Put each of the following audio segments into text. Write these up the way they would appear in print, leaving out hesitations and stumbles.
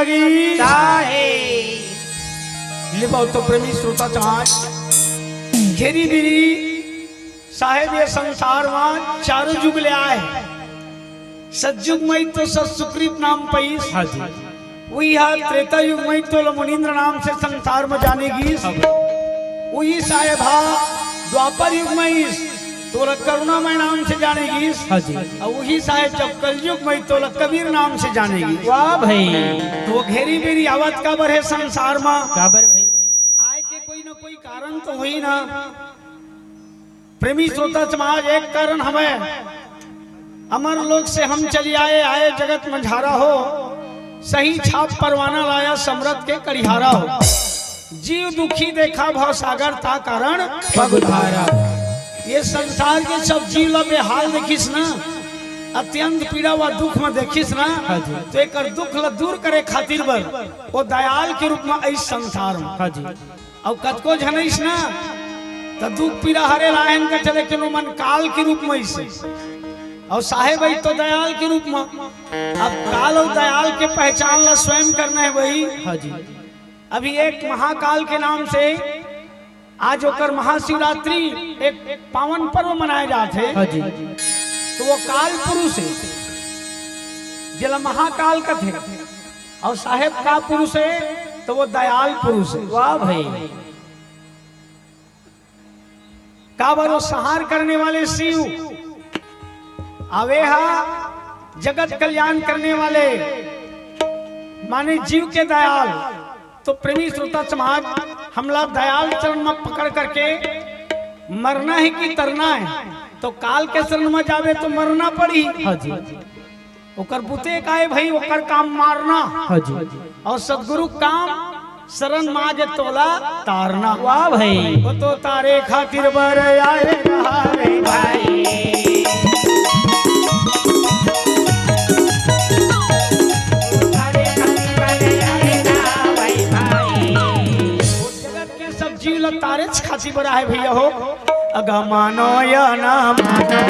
लगी लिबाओ तो प्रेमी श्रोता चाह घेरी बिरी साहेब ये संसार में चारों युग ले आए सतयुग में तो सत्सुकृत नाम पैस वही है त्रेता युग में तो मुनीन्द्र नाम से संसार में जानेगी वही साहेब द्वापर युग में तो करुणामय नाम से जानेगी और वही साहेब जब कलयुग में तो कबीर नाम से जानेगी। वाह भाई तो घेरी बेरी आवत का बर है संसार में काबर भाई आए के कोई न कोई कारण तो हुई ना प्रेमी श्रोता समाज एक कारण हमें अमर लोक से हम चली आए जगत मंझारा हो सही छाप परवाना लाया समरथ के करिहारा हो जीव दुखी देखा भाव सागर था कारण पगुधारा ये संसार के सब जीव ला बेहाल देखिस ना अत्यंत पीड़ा व दुख में देखिस ना तो एक दुख ला दूर करे खातिर बर वो दयाल के रूप में इस संसार में और कतको झनइस ना तो दुख पीड़ा हरे लायन का चले के मन काल के रूप में इसे और साहेब भाई तो दयाल के रूप में अब काल और दयाल के पहचान ला स्वयं करना है वही अभी एक महाकाल के नाम से आज होकर महाशिवरात्रि एक पावन पर्व मनाए जाते तो वो काल पुरुष है जिला महाकाल का थे और साहेब का पुरुष है तो वो दयाल पुरुष है। वाह भाई काबरो संहार करने वाले शिव आवेहा जगत कल्याण करने वाले माने जीव के दयाल तो प्रेमी श्रोता समाज हमला दयाल चरण में पकड़ करके मरना है कि तरना है तो काल के शरण में जावे तो मरना पड़ी ओकर बुते काए भाई ओकर काम मारना और सदगुरु काम शरण माज तोला तारना। वाह भाई वो तो तारे खातिर बर आए रे भाई तारे खाती बड़ा है भैया हो अगा मानो या ना मानो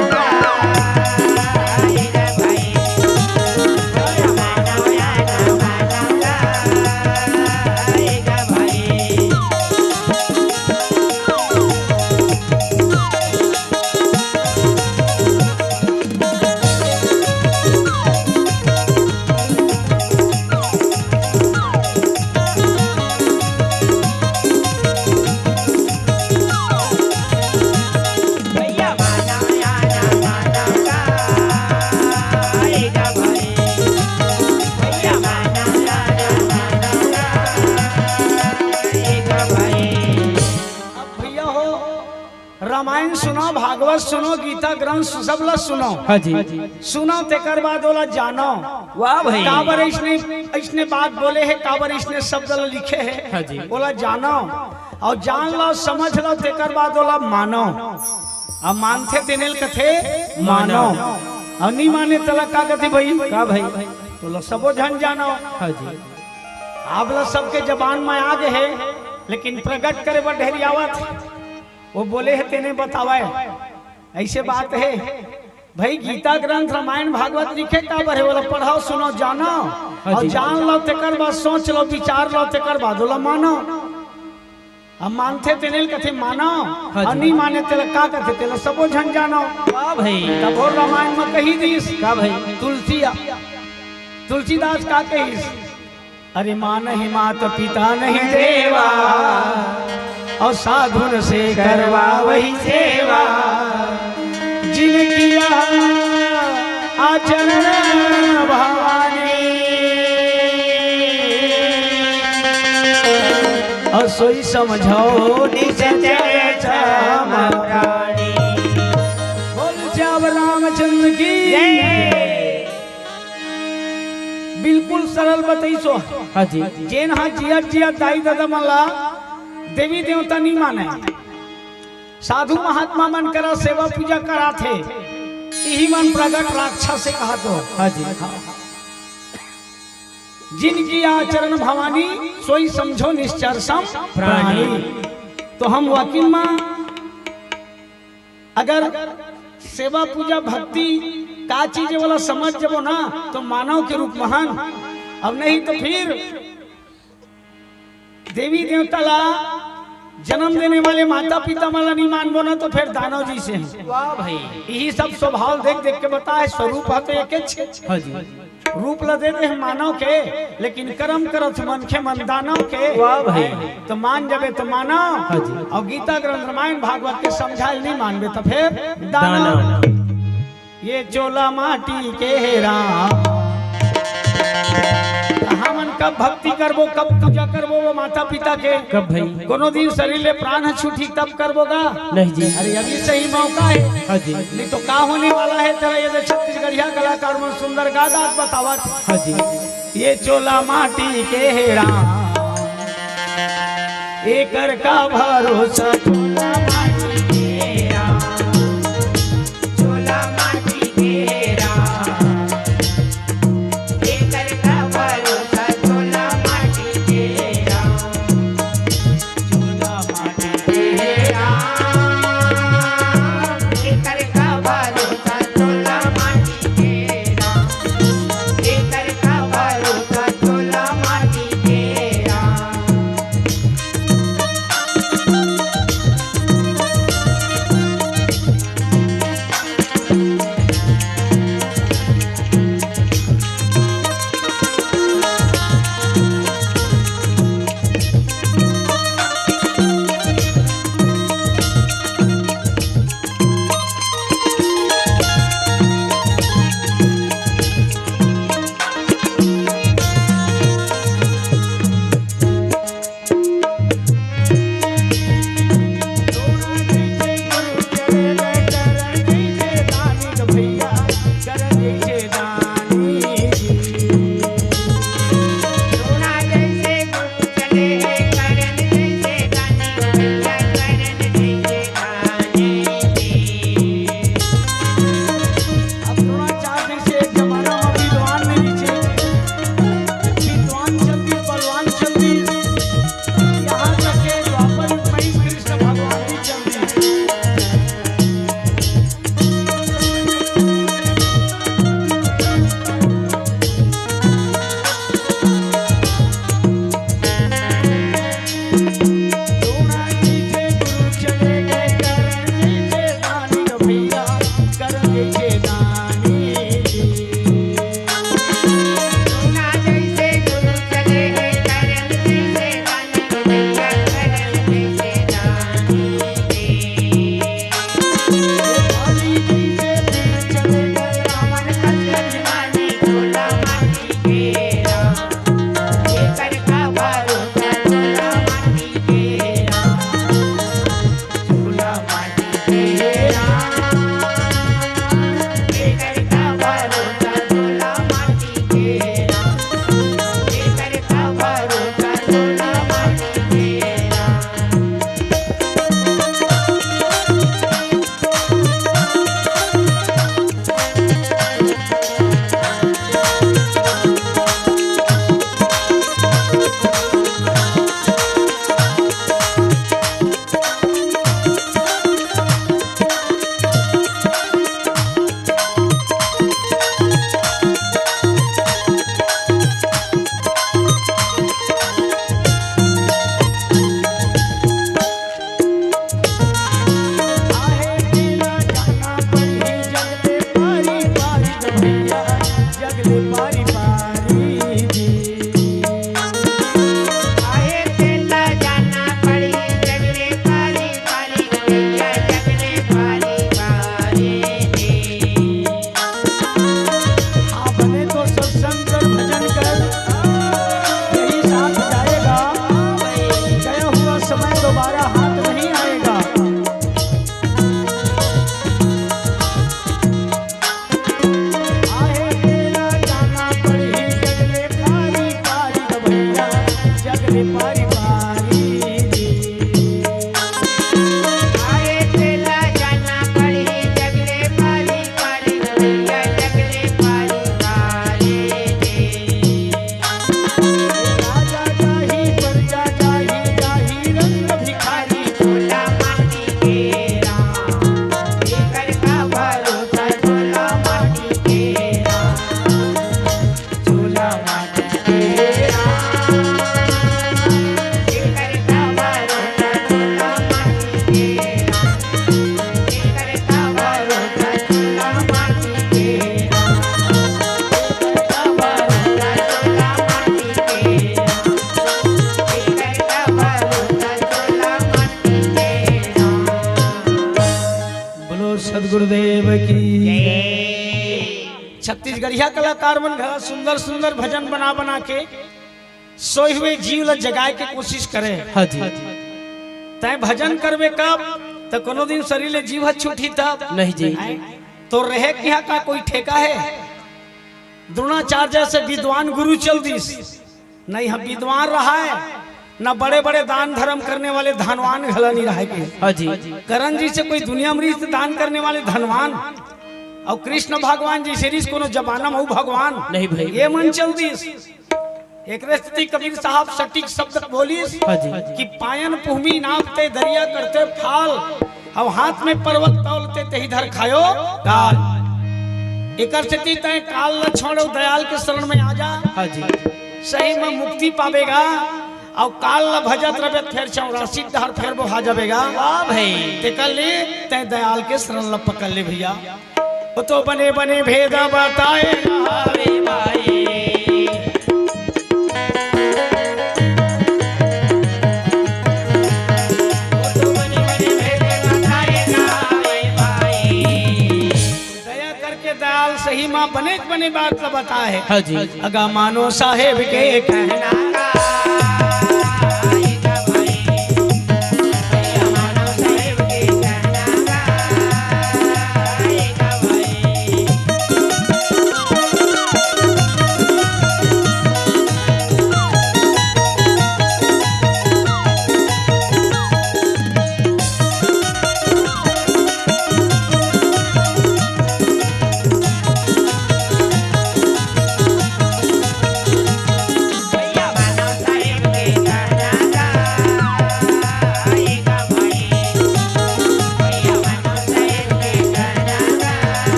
रामायण सुनो भागवत सुनो गीता ग्रंथ सब ला सुनो सुनो तेकर बाद वाला जानो। वाह भाई काबर इसने बात बोले है काबर इसने शब्द लिखे है बोला जानो और जान लो समझ लो तेकर बाद वाला मानो अब मानते देने कथे मानो और नहीं माने तला का कथे भाई का भाई तो लो सबो झन जानो। आप लोग सबके जबान में आ गए है लेकिन प्रकट करे बर ढेरी आवत वो बोले है तेने बतावा ऐसे बात है भाई गीता ग्रंथ रामायण भागवत लिखे का बर है बोला पढ़ाओ सुनो जानो और जान लो तेकर बाद सोच लो विचार लो तेकर बाद बोला मानो अब मानते तेने कथे मानो और नहीं माने तेला का कथे तेला सबो झन जानो। वाह भाई तब और रामायण में कही दीस का भाई तुलसीदास का कहीस अरे माँ नहीं माता पिता नहीं देवा और साधुन से करवा वही सेवा जिन किया आचरण भवानी और सोई समझो निश्चय चमत्कारी। बोल श्याम रामचंद्र की बिल्कुल सरल बताइसो जेन हाँ जिया दाई दादा मल्ला देवी देवता नहीं माने साधु महात्मा मन करा सेवा पूजा करा थे यही मन प्रगट राक्षस से कहा तो जिनकी आचरण भवानी सोई समझो निश्चर सम प्राणी। तो हम वकील मां अगर सेवा पूजा भक्ति का चीज वाला समझ जबो ना तो मानव के रूप महान अब नहीं तो फिर देवी देवता ला जन्म देने वाले माता पिता माला नहीं मानबो ना तो फिर दानव जी से हैं। वाह भाई। यही सब स्वभाव देख देख के बताए स्वरूप है तो एक हाँ जी। रूप ला दे दे मानव के, लेकिन कर्म करत मन के मन दानव के। वाह भाई। तो मान जबे तो मानो, हाँ जी। और गीता ग्रंथ रामायण भागवत के समझाए नहीं मानबे तो फिर दानव। ये चोला माटी के हेरा हमन कब भक्ति करबो, कब पूजा करबो वो माता पिता के? कब भाई? कोनो दिन शरीर ले प्राण छूटी तब करबोगा? नहीं जी। अरे अभी सही मौका है। हाँ जी। नहीं तो का होने वाला है तेरा? ये छत्तीसगढ़िया कलाकार में सुंदर गादात बतावत। हाँ जी। ये चोला माटी के हेरा एकर का भरोसा, चोला माटी के हेरा, चोला माटी के हेरा एकर का भरोसा, चोला माटी के हेरा, चोला माटी के हेरा एकर का भरोसा, चोला माटी के हेरा एकर का भरोसा, चोला माटी के हेरा। गुरुदेव की। छत्तीसगढ़िया कलाकार मन घर सुंदर सुंदर भजन बना बना के सोए हुए जीव ला जगाए के कोशिश करे। हाँ जी तय भजन करवे कब तो कोनो दिन शरीर ले जीव छूटी तब नहीं जी। तो रहे कि यहाँ का कोई ठेका है। द्रोणाचार्य से विद्वान गुरु चल दिस नहीं, हम विद्वान रहा है न बड़े बड़े दान धर्म करने वाले धनवान घला नहीं रहे के। हाँ जी करण जी से कोई दुनिया में रीत दान करने वाले धनवान और कृष्ण भगवान जी से रीस कोनो जमाना में भगवान नहीं भाई। ये मन चल दिस। एक स्थिति कबीर साहब सटीक शब्द बोलिस हाँ जी कि पायन भूमि नापते दरिया करते फाल और हाथ में पर्वत तौलते ते इधर खायो काल। एक स्थिति तय काल न छोड़ो दयाल के शरण में आ जा। हाँ जी सही में मुक्ति पावेगा और काल न भजत रहे फिर 84 दहर फिर बोहा जाएगा। वाह भाई। ते कर ले तय दयाल के शरण ल पकड़ ले भैया। वो तो बने बने भेद बताए अरे भाई सही माँ बने बने बात का बता है। हाँ जी अगा मानो साहेब के कहना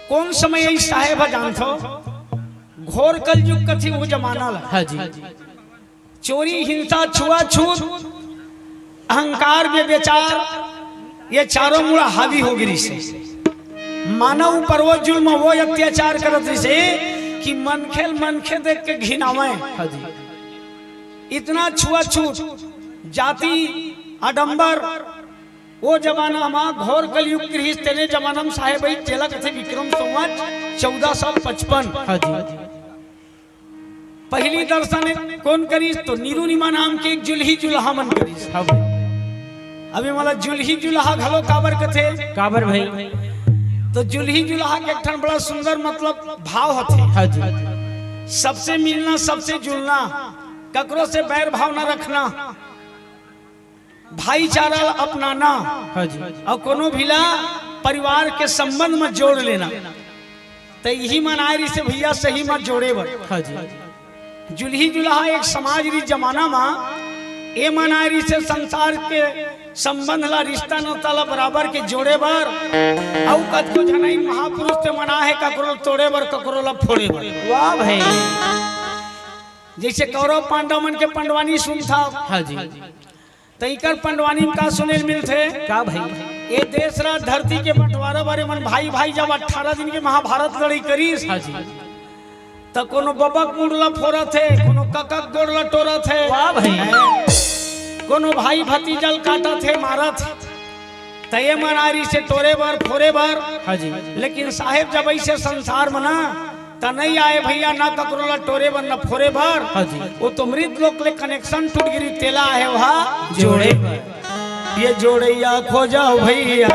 कौन समय यही साहेब जानथो घोर कलयुग कथी वो जमाना ला। हाँ जी चोरी हिंसा छुआछूत अहंकार व्यभिचार ये चारों मुड़ा हावी हो गिरी से मानव पर वो जुल्म वो अत्याचार करत से कि मनखे देख के घिनावे। हाँ जी इतना छुआछूत जाति आडंबर वो जमाना में घोर कलयुग गृहित तेने जमाना में साहेब भाई चेला कथे विक्रम संवत 1455। हाँ जी पहली दर्शन कौन करीस तो नीरुनिमा नाम के एक जुल्ही जुल्हा मन करीस। हाँ भाई अभी मला जुल्ही जुल्हा घलो काबर कथे काबर भाई तो जुल्ही जुल्हा के एक बड़ा सुंदर मतलब भाव होते। हाँ जी सबसे मिलना सबसे जुलना ककरो से बैर भाव न रखना भाईचारा अपनाना। हाँ जी और कोनो भिला परिवार के संबंध में जोड़ लेना। तो यही मनारी से भैया सही मत जोड़े बर। हाँ जी जुल्ही जुल्हा एक समाज री जमाना में ए मनारी से संसार के संबंध ला रिश्ता नाता ला बराबर के जोड़े बर और कतको जनाई महापुरुष से मना है ककरो तोड़े बर ककरो ला फोड़े बर। वाह भाई। जैसे कौरव पांडव मन के पंडवानी सुन था। हाँ जी तईकर पंडवानी में का सुनेल मिलते का भाई ये देश रा धरती के बंटवारा बारे मन भाई भाई जब 18 दिन के महाभारत लड़ी करीस हाँ जी तो कोनो बबक मुड़ला फोड़ा थे कोनो ककक गोड़ला टोरा थे। वाह भाई। कोनो भाई भतीजल काटा थे मारा थे तय मनारी से तोरे बार फोरे बार। हाँ जी लेकिन साहेब जब ऐसे संसार मना तो नहीं आए भैया ना ककरोला टोरे बर न फोरे बार। हाँ जी वो तो मृत लोक ले कनेक्शन टूट गिरी तेला है वहाँ जोड़े ये जोड़ैया खो जाओ भैया।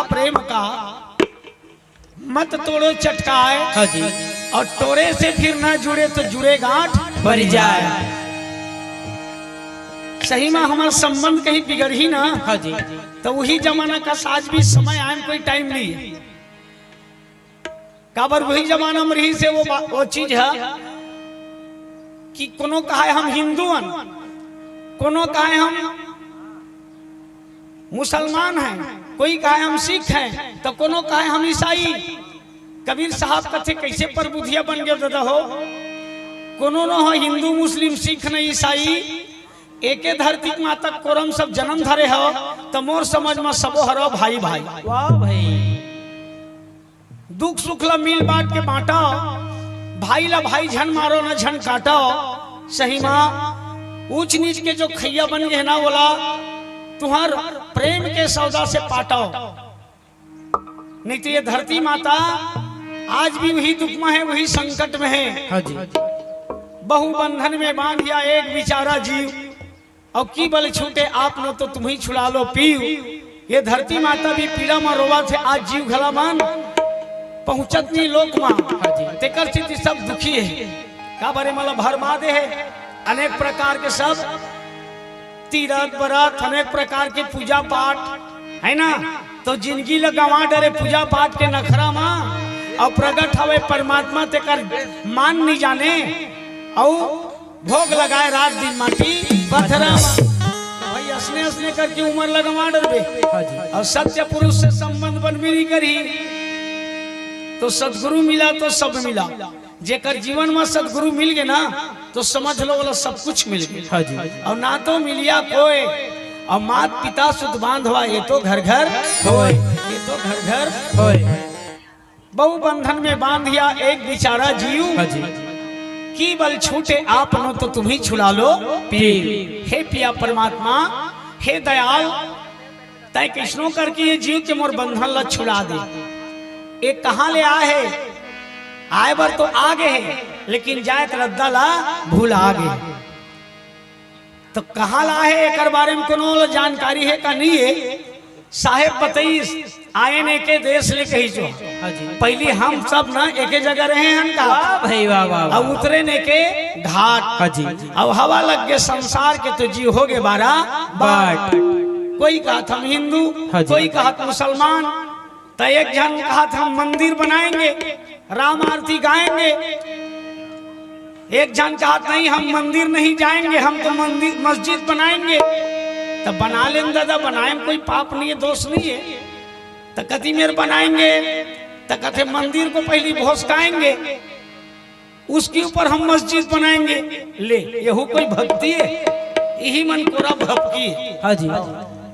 धागा प्रेम का मत तोड़ो चटकाए, हाँ जी, और टोरे से फिर ना जुड़े तो जुड़े गांठ बढ़ जाए। सही में हमारा संबंध कहीं बिगड़ ही ना, हाँ जी, तो वही जमाना का साज भी समय आए में कोई टाइम नहीं है। काबर वही जमाना में रही से वो चीज है कि कोनो कहा हम हिंदुअन, कोनो कहा हम मुसलमान हैं, कोई कहा हम सिख हैं, तो कोनो कहा हम ईसाई। कबीर साहब कथे कैसे प्रबुद्धिया बन गए दादा हो, कोनो न हो हिंदू मुस्लिम सिख न ईसाई, एके धरती माता कोरम सब जन्म धरे हो, तो मोर समझ में सबो हरो भाई भाई। वाह भाई, दुख सुख ला मिल बांट के बांटो, भाई ला भाई झन मारो न झन काटो। सही माँ ऊंच नीच के जो खैया बन गए ना बोला तुम्हार प्रेम के सौदा से पाटो, नहीं तो ये धरती माता आज भी वही दुख में है, वही संकट में है। हाँ जी, बहु बंधन में बांध दिया एक बेचारा जीव, और की बल छूटे आप न तो तुम्ही छुड़ा लो पीव। ये धरती माता भी पीड़ा में रोवा थे, आज जीव घला मान पहुंचत नहीं लोक मां। हाँ जी, तेकर स्थिति सब दुखी है। का बारे मतलब भरमा दे है अनेक प्रकार के सब तीरथ बरत, अनेक प्रकार के पूजा पाठ है ना, तो जिंदगी लगवा डरे पूजा पाठ के नखरा मां, और प्रगट हवे परमात्मा तेकर मान नहीं जाने, और भोग लगाए रात दिन माटी पथरा भाई असने असने करके उम्र लगवा डरबे। हाँ जी, और सत्य पुरुष से संबंध बन भी नहीं करी, तो सदगुरु मिला तो सब मिला। जेकर जीवन में सदगुरु मिल गए ना, तो समझ लो बोला सब कुछ मिल गया। हाँ जी, और ना तो मिलिया कोई, और मात पिता सुध बांधवा ये तो घर घर होए, ये तो घर घर होए। बहु बंधन में बांध दिया एक बेचारा जीव, हाँ जी, की बल छूटे आप नो तो तुम्ही छुड़ा लो पीर। हे पिया परमात्मा, हे दयाल, तय कृष्णों करके ये जीव के मोर बंधन ला छुड़ा दे। एक कहाँ ले आए है, आए बार तो आगे है, लेकिन जाए रद्दा ला भूल आगे। तो कहाँ ला है एक बारे में कोनो जानकारी है का नहीं है। साहेब बताइस आए ने के देश ले कही जो, हाँ जी, पहले हम सब ना एक जगह रहे हैं का, वाह भाई, वाह वाह, अब उतरे ने के घाट। हाँ जी, अब हवा लग गए संसार के, तो जी हो गए 12 बाट। कोई कहा था हम हिंदू, हाँ जी, कोई कहा था मुसलमान, तो एक जन कहा था हम मंदिर बनाएंगे, राम आरती गाएंगे। एक जन कहा नहीं हम मंदिर नहीं जाएंगे, हम तो मंदिर मस्जिद बनाएंगे। तो बना लें दादा, बनाए कोई पाप नहीं है, दोष नहीं है। तो कति मेर बनाएंगे, तो कहते मंदिर को पहले भोसकाएंगे, उसके ऊपर हम मस्जिद बनाएंगे। ले यहू कोई भक्ति है, यही मन कोरा भक्ति है। हाँ जी,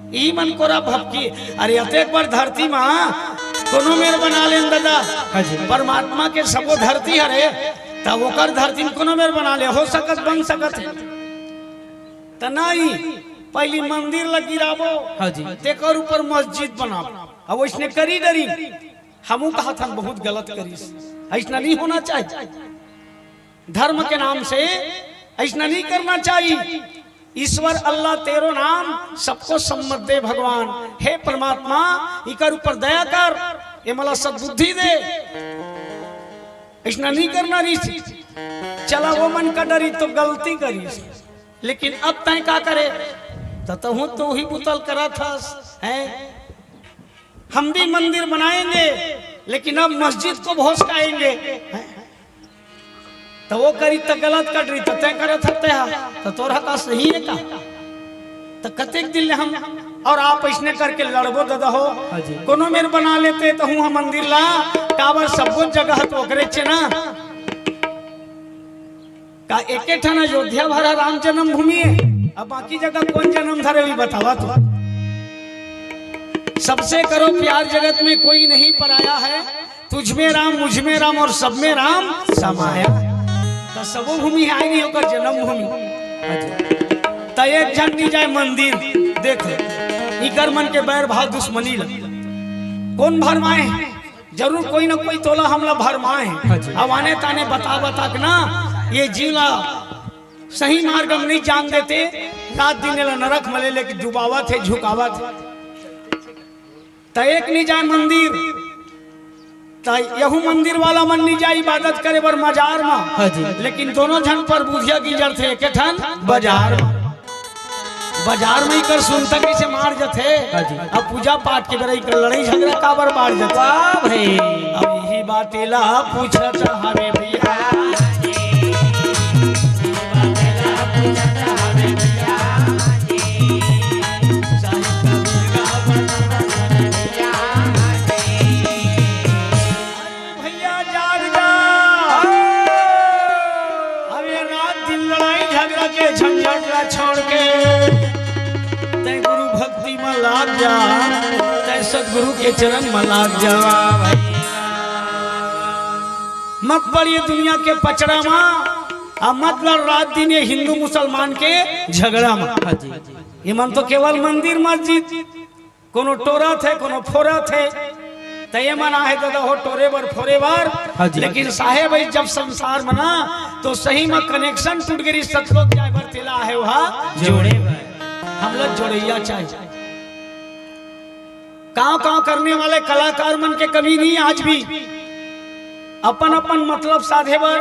यही मन कोरा भक्ति। अरे अतेक बार धरती माँ कोनो मेर बना लें दादा, हाँ जी, परमात्मा के सबो धरती हरे, तब ओकर धरती में कोनो मेर बना ले, हो सकत बन सकत है। तो नहीं, पहली मंदिर लग गिराबो, हाँ जी, तेकर ऊपर मस्जिद बनाओ। अब उसने करी डरी, हमू कहा था बहुत गलत करी, ऐसा नहीं होना चाहिए। धर्म के नाम से ऐसा नहीं करना चाहिए। ईश्वर अल्लाह तेरो नाम सबको सम्मत दे भगवान। हे परमात्मा इकर ऊपर दया कर, ये मला सद्बुद्धि दे, ऐसा नहीं करना रही। चला वो मन का डरी तो गलती करी, लेकिन अब तय का करे, तो ही बुतल करा था है। हम भी मंदिर बनाएंगे, लेकिन अब मस्जिद को भोसकाएंगे। तो वो करी तो गलत कर रही, तो तय करे थकते हैं, तो तोरा का सही है का। तो कतेक दिल हम और आप ऐसने करके लड़बो दादा हो। हाँ जी, कोनो मेर बना लेते तो हूँ मंदिर ला, काबर सब जगह तो ओकरे चे ना का एके ठन अयोध्या भरा राम जन्म भूमि है, अब बाकी जगह कौन जन्म धरे हुई बतावा तो। सबसे करो प्यार, जगत में कोई नहीं पराया है, तुझ में राम मुझ में राम और सब में राम समाया। तो सबो भूमि आई नहीं होकर जन्म भूमि। तो एक जन नहीं जाए मंदिर, देख इकर मन के बैर भाव दुश्मनी लग कौन भरमाए, जरूर कोई ना कोई तोला हमला भरमाए। अब आने ताने बता बता के ना ये जीवला सही मार्ग में नहीं जान देते, रात दिन नरक मले लेके डुबावा थे झुकावा थे। त एक नहीं जाए मंदिर, त यहू मंदिर वाला मन नहीं जाए इबादत करे बर मजार में। हाँ जी। लेकिन दोनों जन पर बुधिया की जड़ थे के ठन बाजार में। बाजार में ही कर सुनता कैसे मार जथे। हाँ जी। अब पूजा पाठ के बेरा कर लड़ाई झगड़ा काबर बाढ़ जथे। वाह भाई। अब यही बात एला पूछत हवे भैया, भैया जाग जा। अब ये रात दिन लड़ाई झगड़ा के झंझट छोड़ के तय गुरु भक्ति में लाग जा, तय सदगुरु के चरण में लाग जा। मत पड़िए दुनिया के पचड़ा में, अब मत लड़ रात दिन ये हिंदू मुसलमान के झगड़ा में। हाँ जी। ये मन तो केवल मंदिर मस्जिद कोनो टोरा थे कोनो फोरा थे, तय मना है दादा हो टोरे बर फोरे बर। हाँ जी। लेकिन साहेब भाई जब संसार मना तो सही में कनेक्शन टूट गई, सतलोक जाए बर तिला है वहाँ जोड़े हम लोग जोड़ैया चाहिए। काव करने वाले कलाकार मन के कमी नहीं, आज भी अपन अपन मतलब साधे बर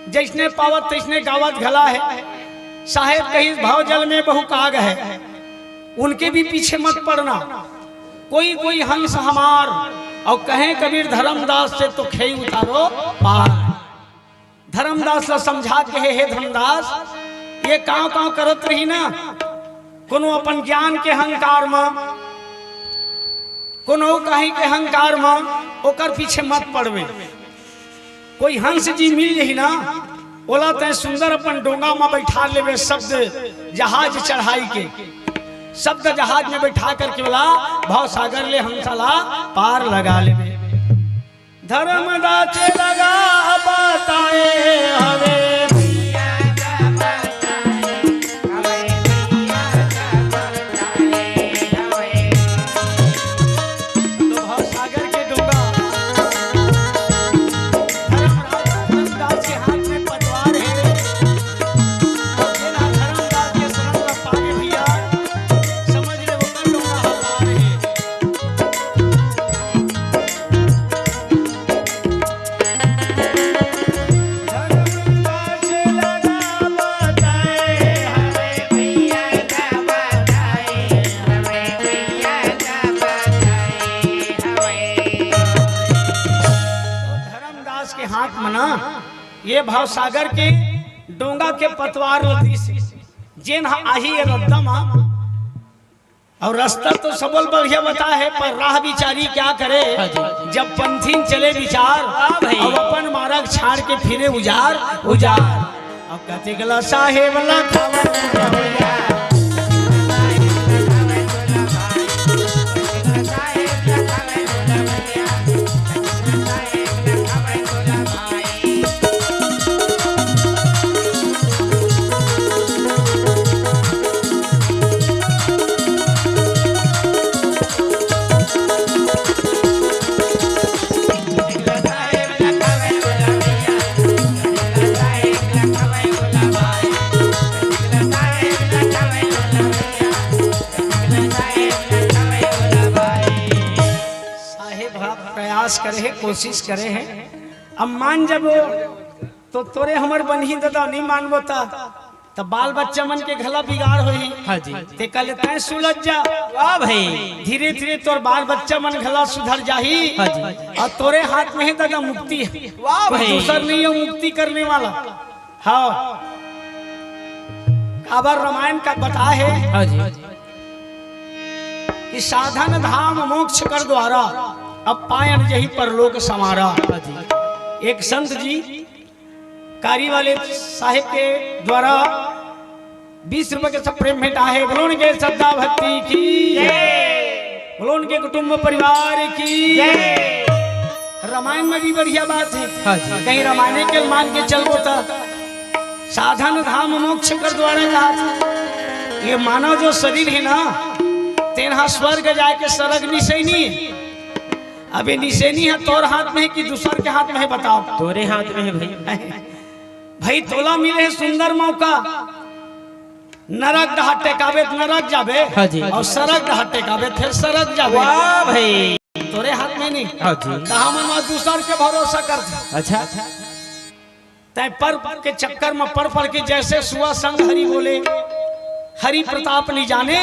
जैसने पावत तैसने गावत घला है। साहेब कहीं भाव जल में बहु काग है, उनके भी पीछे मत पड़ना। कोई कोई हंस हमार और कहे कबीर धर्मदास से तो खेई उतारो पार। धर्मदास ला समझा के हे धर्मदास ये काव करत रही ना, कोनो अपन ज्ञान के अहंकार में, कोनो कहीं के अहंकार में ओकर पीछे मत पड़वे। कोई हंस जी मिल रही ना, ओला तय सुंदर अपन डोंगा में बैठा लेवे, शब्द जहाज चढ़ाई के, शब्द जहाज में बैठा करके बोला भाव सागर ले हंसला पार लगा लेवे। धर्मदास लगा बताए हवे ये भाव सागर के डोंगा के पतवार जेन आही रद्दम और रास्ता तो सबल बढ़िया बता है, पर राह बिचारी क्या करे। जब पंथीन चले विचार अब अपन मार्ग छाड़ के फिरे उजार उजार। अब कहते गला साहेब ला करे है, कोशिश करे है। अब मान जब तो तोरे हमर बनही दादा नहीं मानबो तब बाल बच्चा मन के घला बिगाड़ होई। हाँ जी। ते कल तय सुलझ जा। वाह भाई। धीरे धीरे तोर बाल बच्चा मन घला सुधर जाही। हाँ जी। और तोरे हाथ में है दादा मुक्ति है। वाह भाई। दूसर नहीं है मुक्ति करने वाला। हाँ अबर रामायण का बता है। हाँ जी। कि साधन धाम मोक्ष कर द्वारा अब पायन यही परलोक समारा। एक संत जी कारी वाले साहिब के द्वारा 20 रुपए के सब प्रेम भेंटा है। बोलो उनके श्रद्धा भक्ति की, बोलो उनके कुटुंब परिवार की। रामायण में भी बढ़िया बात है। कहीं रामायण के मान के चल बोता साधन धाम मोक्ष कर द्वारा कहा। ये मानव जो शरीर है ना तेना स्वर्ग जाके सरग निशैनी। अभी निशैनी है तोर हाथ में है कि दूसर के हाथ में है बताओ। तोरे हाथ में है भाई। भाई तोला मिले है सुंदर मौका। नरक डहा टेकावे तो नरक जावे हाँ जी। और सरक डहा टेकावे फिर सरक जावे। वाह भाई। तोरे हाथ में नहीं। हाँ जी। कहा मन दूसर के भरोसा करते। अच्छा तय पर के चक्कर में पढ़ के जैसे सुआ संग हरि बोले, हरि प्रताप नहीं जाने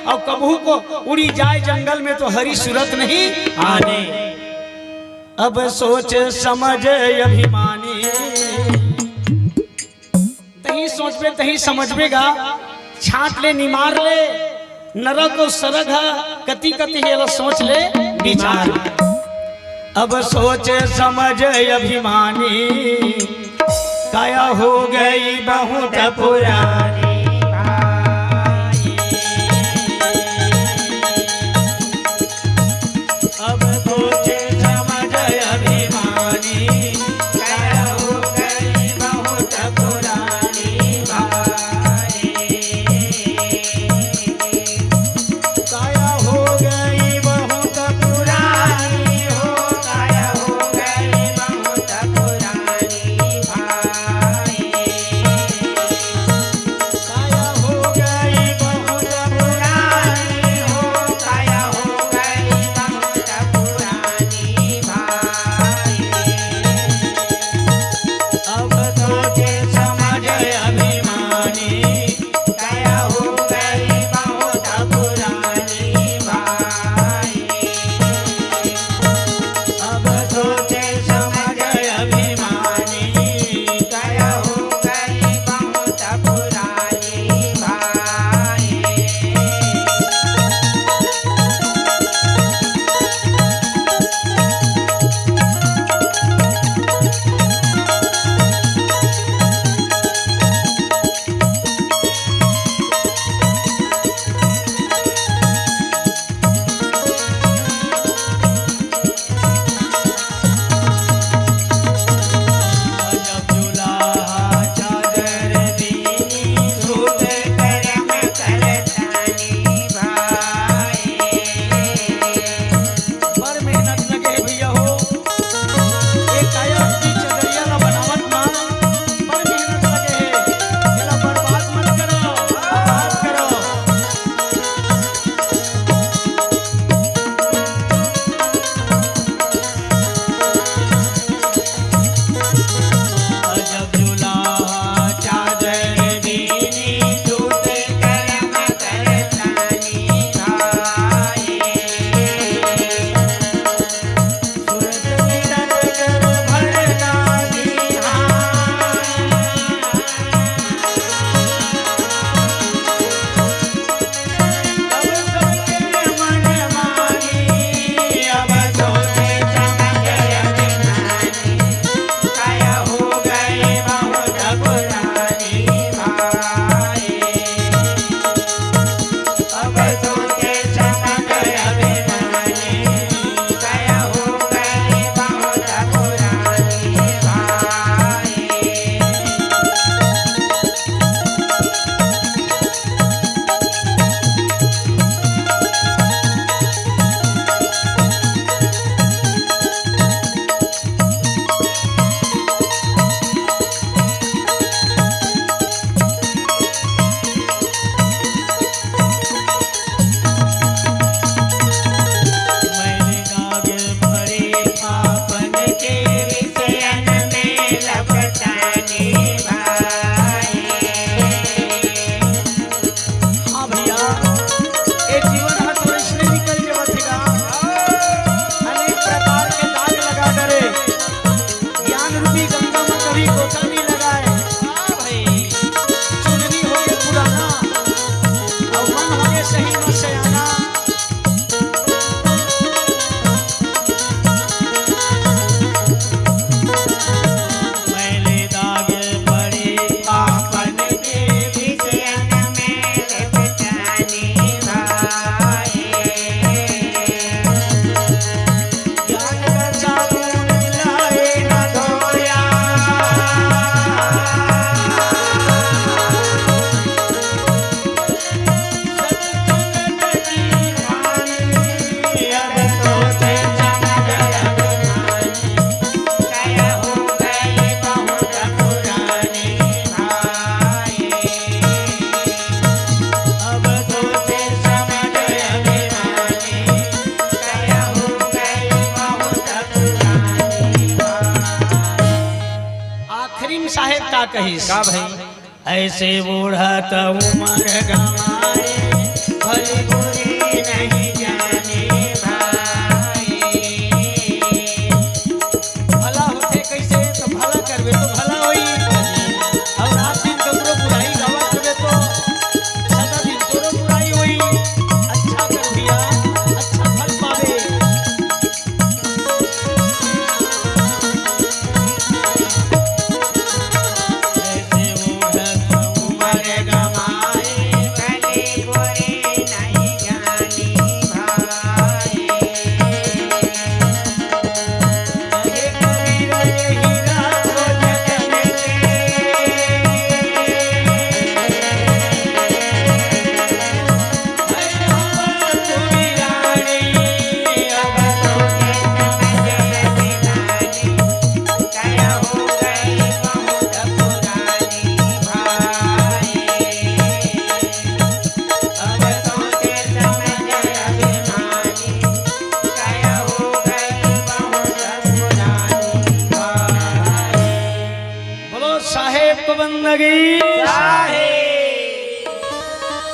और कबहू को उड़ी जाए जंगल में तो हरि सूरत नहीं आने। अब सोच समझ अभिमानी, तही सोचबे तही समझबेगा, छाट ले निमार ले, नरक और सरग कति कति ये सोच ले विचार। अब सोच समझ अभिमानी, काया हो गई बहुत पुरानी। अब सोच समझ अभिमानी, काया हो गई बहुत पुरानी भाई। काया हो गई बहुत पुरानी हो, काया हो गई बहुत पुरानी भाई। कहिस का भाई ऐसे बूढ़ा तो उमर गवाए भली बुरी नहीं जाने भाई। भला होते कैसे तो भला करबे तो भला होई और रात दिन ककरो बुराई गावा करबे तो सदा दिन तोरो बुराई होई। अच्छा कर दिया अच्छा फल पावे।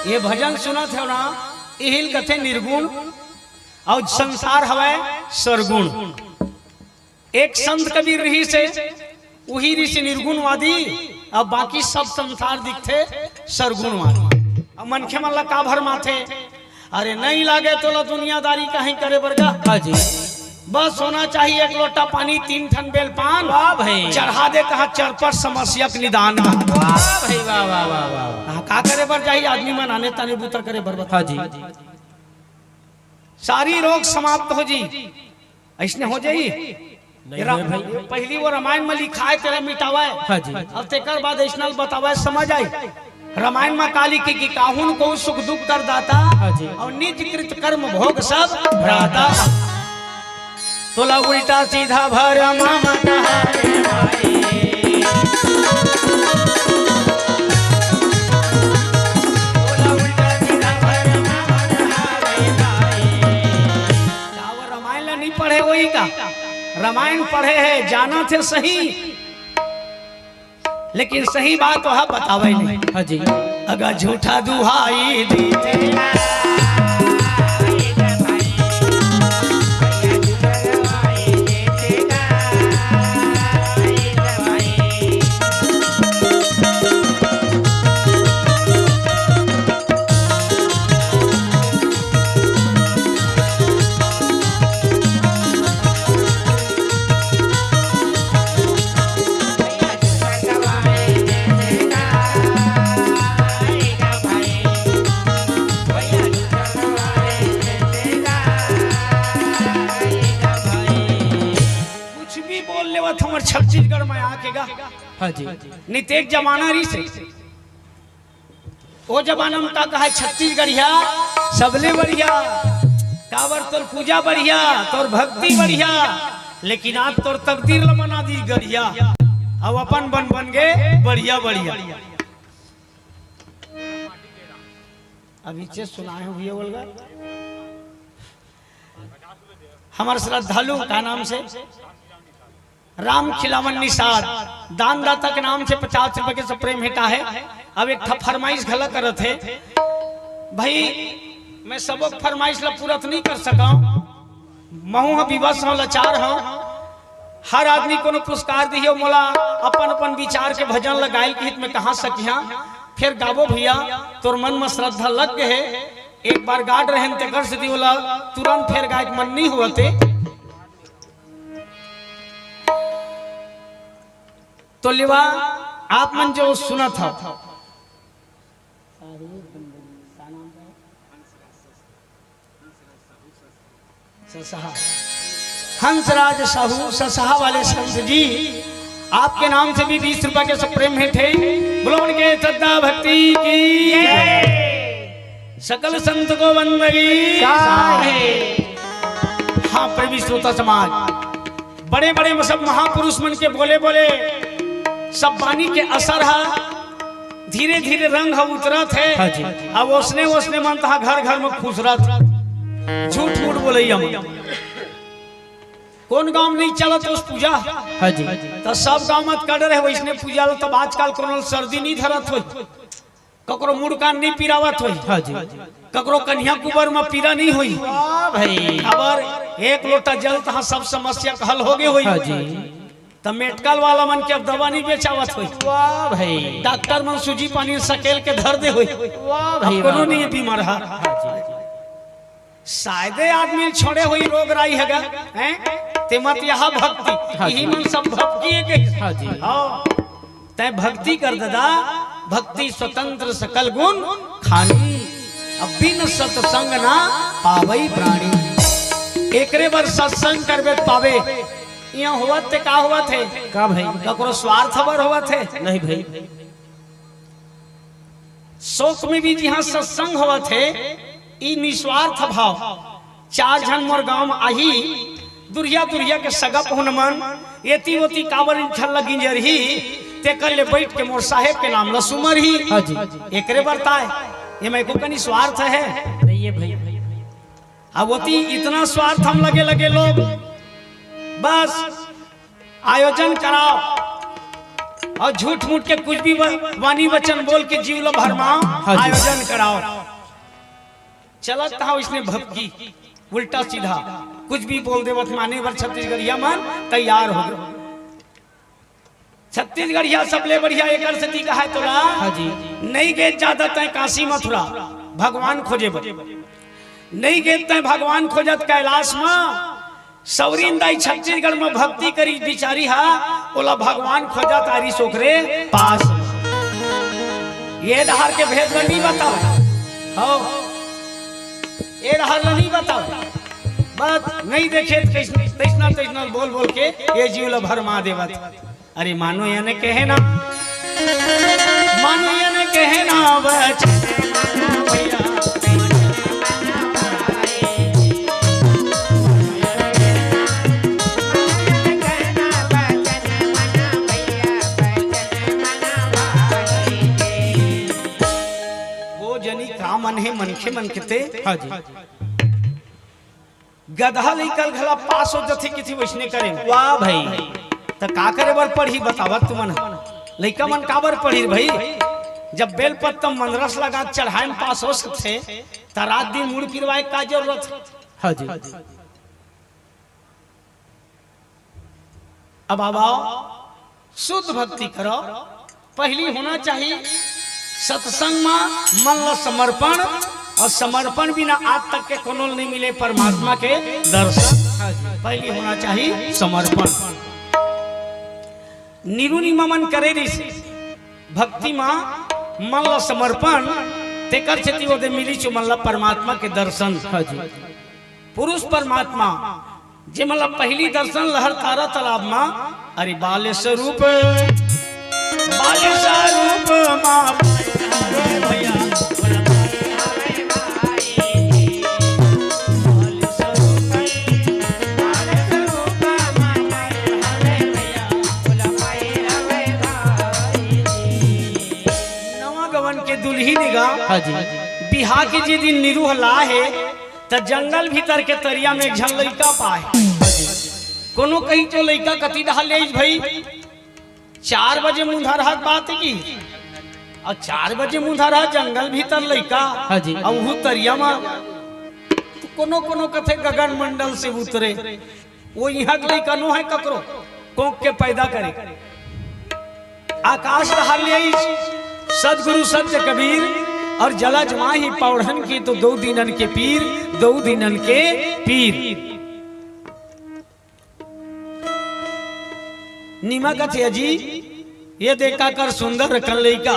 ये भजन सुना थे ना इहिल कथे निर्गुण और संसार हवे सरगुण। एक संत कबीर रही से वही ऋषि निर्गुणवादी और बाकी सब संसार दिखते सरगुणवादी। अब मनखे मन ला का भर माथे अरे नहीं लागे तो ला दुनियादारी कहीं करे बरगा। हाँ जी बस होना चाहिए एक लोटा पानी 3 ठन बेल पान वाह भाई चढ़ा दे कहा चरपट समस्या के निदान वाह भाई वाह वाह वाह वाह का करे बर चाहिए आदमी मन आने ताने बूता करे बर बता। हाँ जी सारी रोग समाप्त हो जी ऐसने हो जाई। पहली वो रामायण में लिखा है तेरा मिटावा है। हाँ जी अब तेकर बाद ऐसनल बतावा समझ आई। रामायण में काली की काहुन को सुख दुख कर दाता और निज कृत कर्म भोग सब भ्राता। तोला उल्टा सीधा भर मामा कहारे भाई। तोला उल्टा सीधा भर मामा कहारे भाई। क्या वो रामायण ला नहीं पढ़े वही का रामायण पढ़े है जाना थे सही लेकिन सही बात वह बतावे नहीं। हाँ जी अगर झूठा दुहाई देते छत्तीसगढ़ में आकेगा। हाँ जी नितेक जमाना रही से वो जमाना में का है छत्तीसगढ़िया सबले बढ़िया कावर तोर पूजा बढ़िया तोर भक्ति बढ़िया लेकिन आज तोर तकदीर ल मना दी गढ़िया अब अपन बन बन गए बढ़िया बढ़िया। अभी चेस सुनाए हुए बोलगा हमारे श्रद्धालु का नाम से राम खिलावन निषाद दानदाता के नाम से 50 रुपए के स्प्रे भेटा है। अब एक फरमाइश गलत कर थे भाई मैं सबक फरमाइश ला पूरा नहीं कर सका महू विवश हूँ लाचार हूँ। हर आदमी को पुरस्कार दियो मोला अपन अपन विचार के भजन लगाए के हित में कहा सकिया फिर गाबो भैया तोर मन में श्रद्धा लग गए है एक बार गाड़ रहे ते कर से दियोला तुरंत फिर गाय मन नहीं हुआ तो लिवा आप मन जो सुना था हंसराज साहू ससहा वाले संत जी आपके नाम से भी 20 रुपए के स्प्रे भेंटे बोलो उनके श्रद्धा भक्ति की सकल संत को वंदगी। हाँ प्रेमी श्रोता समाज बड़े बड़े सब महापुरुष मन के बोले बोले सब वाणी के असर है धीरे धीरे रंग उतरत है। अब उसने मन था घर घर में खुश रहा झूठ मूठ बोले कौन गांव में नहीं चलत उस पूजा हाँ जी तो सब गांव मत कर रहे वैसने पूजा लो। तब आजकल कोनो सर्दी नहीं धरत हो, ककरो मुड़ कान नहीं पिरावत हो, हाँ जी ककरो कन्या कुबर में पीरा नहीं हुई। वाह भाई खबर एक लोटा जल तहाँ सब समस्या का हल हो गए हुई। हाँ जी तो मेडिकल वाला मन के अब दवा नहीं बेचावत हुई। वाह भाई डॉक्टर मन सूजी पानी सकेल के धर दे हुई। वाह भाई कोनो नहीं बीमार है। शायदे आदमी छोड़े हुई रोग राई हैगा हैं ते मत यहाँ भक्ति यही मन सब भक्ति के। हाँ जी हाँ तै भक्ति कर दादा, भक्ति स्वतंत्र सकल गुण खानी, अब बिन सत्संग ना पावई प्राणी। एकरे बार सत्संग करबे पावे। यहाँ हुआ थे का हुआ थे का भाई ककरो स्वार्थ बर हुआ थे नहीं भाई। शोक में भी जहाँ सत्संग हुआ थे ई निस्वार्थ भाव। चार जन मोर गांव में आही दुरिया दुरिया के सगप हुनमन एती ओती काबर छल लगी जरही ते कर ले बैठ के मोर साहेब के नाम लसुमर ही। हाँ जी एकरे बरताए ये मैं को कनी स्वार्थ है नहीं है भाई। अब ओती इतना स्वार्थ हम लगे लगे लोग बस आयोजन कराओ और झूठ मूठ के कुछ भी वाणी वचन बोल के जीव भरमाओ। हाँ आयोजन कराओ चलत था इसने भक्ति उल्टा सीधा कुछ भी बोल दे माने बर छत्तीसगढ़िया मन तैयार हो गए। छत्तीसगढ़िया सबले बढ़िया एक सती का है तोला। हाँ जी नहीं गए ज्यादा तय काशी मथुरा भगवान खोजे नहीं गए तय भगवान खोजत कैलाश में। सौरीन दाई छत्तीसगढ़ में भक्ति करी बिचारी हा ओला भगवान खोजा तारी सोखरे पास। ये दहार के भेद नहीं बताओ हो ये दहार नहीं बताओ बात नहीं देखे तैसना तैसना बोल बोल के ये जीव भरमा देवत। अरे मानो ये ने कहे ना मानो ये ने कहे ना भैया मन है मनखे मनखते। हाँ जी गधा लेकर घला पास हो जथे किसी वैसने करे। वाह भाई तो का करे बर पढ़ी बतावत तुमन लइका मन का बर पढ़ी भाई। जब बेल पत्ता मनरस लगा चढ़ाए में पास हो सकते त रात दिन मुड़ फिरवाए का जरूरत। हाँ जी अब आओ शुद्ध भक्ति करो। पहली होना चाहिए सत्संग में मन ला समर्पण और समर्पण बिना आज तक के कोनो नहीं मिले परमात्मा के दर्शन। पहली होना चाहिए समर्पण। निरुनि मन करे ऋषि भक्ति में मन ला समर्पण तेकर छति ओदे मिली चु मन ला परमात्मा के दर्शन। हाँ जी पुरुष परमात्मा जे मतलब पहली दर्शन लहर तारा तालाब में। अरे बाल स्वरूप माँ भैया नवा गवन के दुल्ही निगाह। हाँ जी बिहार के जी दिन निरूह ला है तो जंगल भीतर के तरिया में एक झन लइका पाए। कोनो कहीं तो लइका कति डाल ले भाई 4 बजे मुंधर हाथ बात की और 4 बजे मुंधर हाथ जंगल भीतर लइका। हाँ जी और वो तरिया में तो कोनो कोनो कथे गगन मंडल से उतरे वो यहाँ के लइका नो है ककरो कोक के पैदा करे। आकाश डाल ले सदगुरु सत्य कबीर और जला जमा ही पौड़न की तो 2 दिनन के पीर 2 दिनन के पीर। निमक थे जी ये देखा कर सुंदर कर लइका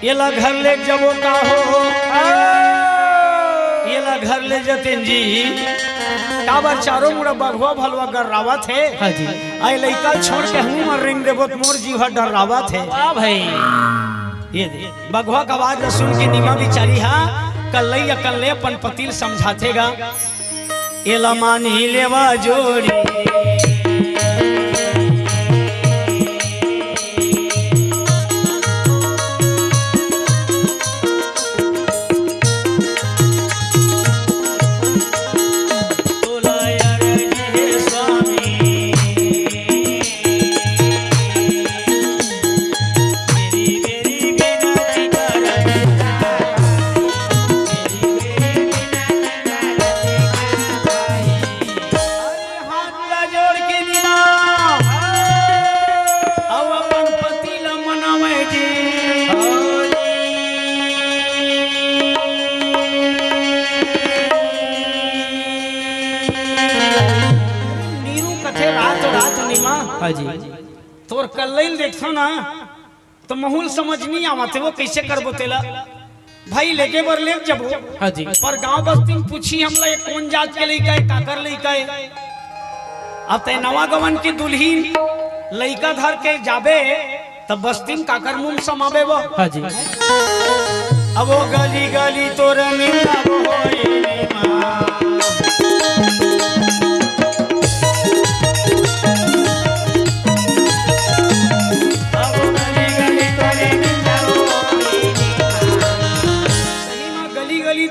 ये ला घर ले जबो का हो ये ला घर ले जतेन जी काबर चारों मुड़ा बघवा भलवा कर रावा थे। हाँ जी आई लइका छोड़ के हूं मर रिंग देबो मोर जीवा डर रावा थे। वाह भाई ये दे बघवा का आवाज सुन के निमा बिचारी हा कल्लैया कल्ले अपन पतिल समझातेगा ये ला मानी लेवा जोड़ी। हाँ जी तोर कल्लैल देखो ना तो महूल समझ नहीं आवत वो कैसे करबो तेला भाई लेके बर ले जबो हाँ जी पर गांव बस्ती में पूछी हमला ये कौन जात के लइका है काकर लइका है। अब ते नवा गवन की दुल्हीन लइका धर के जाबे तब बस्ती में काकर मुंह समाबे वो। हाँ जी अब वो गली गली तोर निंदा वो होई मां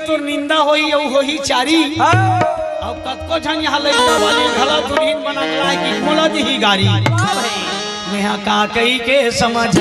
तो निंदा होई औ होई चारी अब कतको झन यहाँ लइका वाले घला दुल्हीन बना के लाए कि मोला दी गाड़ी मैं का कई के समझ